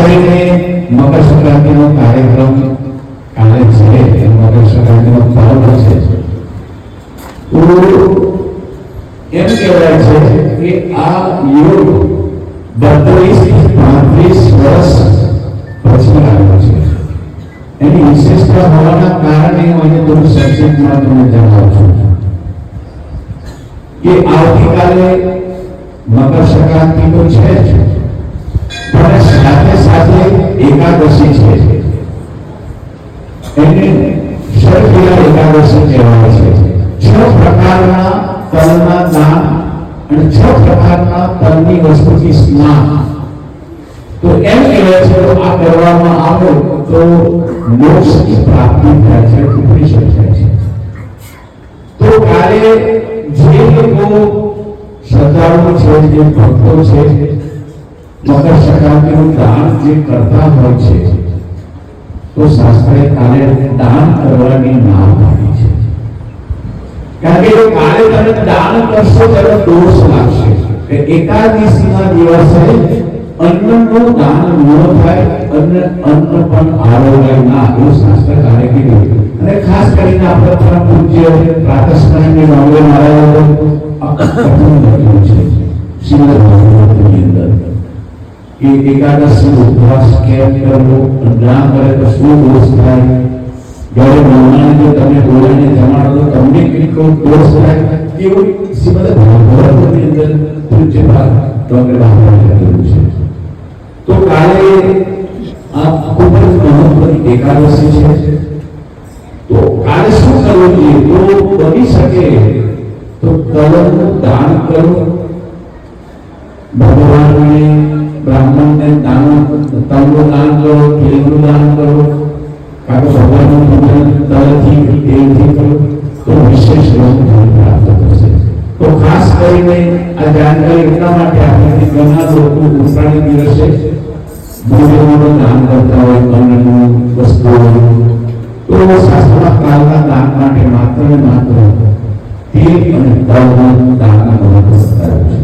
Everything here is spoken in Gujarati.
કરીને મકર સંક્રાંતિનો કાર્યક્રમ કાલે છે, મકર સંક્રાંતિનો પર્વ છે, તો એમ કહેવાય છે કે આ યુગ 32-35 વર્ષ પછી આવ્યો છે. એની વિશેષતા હોવાના કારણે હું અહીં થોડું સંક્ષિપ્તમાં તમને જણાવું છું કે આવતીકાલે મકર સંક્રાંતિ તો છે જ, પણ સાથે સાથે એકાદશી છે. એને શર્કિલા એકાદશી કહેવાય છે. 6 પ્રકારના તલના દાન અને 6 પ્રકારના તલની વસ્તુથી સ્નાન. તો એમ કહેવાય છે કે આ કરવામાં આવે તો મોક્ષની પ્રાપ્તિ થાય છે, ઉપનિષદ થાય છે. તો કાલે જે લોકો શ્રદ્ધાળુ છે, જે ભક્તો છે, મકર સંક્રાંતિનું દાન જે કરતા હોય છે, તો શાસ્ત્રે કાલે દાન કરવાની ના પાડી છે. કારણ કે કાલે તમે દાન કરશો ત્યારે દોષ લાગશે કે એકાદશીના દિવસે અન્નનું દાન ન થાય, અન્ન પણ આરોગ્ય ના, એવું શાસ્ત્ર કાલે કીધું. અને ખાસ કરીને આપણે પરમ પૂજ્ય પ્રાતસ્મરણીય નવલે મહારાજ કથન લખ્યું છે શ્રીમદ ભાગવતની અંદર કે એકાદશી ઉપવાસ કેમ કરવો, ના કરે તો શું દોષ થાય, જ્યારે મહેમાન જો તમે બોલાવીને જમાડો તો તમને કેટલો દોષ થાય, એવું શ્રીમદ ભાગવતની અંદર પૂજ્ય ડોક્ટર ભાગવતે લખ્યું છે. તો કાલે આ ખૂબ જ મહત્વની એકાદશી છે. તો કાલે શું કરવું જોઈએ? તો બની શકે તો તલનું દાન કરો, ભગવાનને બ્રાહ્મણને દાન, તલનું દાન કરો, તેલનું દાન કરો, કાં તો ભગવાનનું પૂજન તલથી તેલથી કરો, તો વિશેષ યોગ પ્રાપ્ત થશે. તો ખાસ કરીને આ જાણકારી એટલા માટે આપણી ઘણા લોકો ઉત્તરાયણ દિવસે ભોજનનું દાન કરતા હોય, અન્નનું, વસ્તુઓનું. તો શાસ્ત્રમાં કાલના દાન માટે માત્ર ને માત્ર તેલ અને તલનું દાનનું મહત્વ બતાવ્યું છે.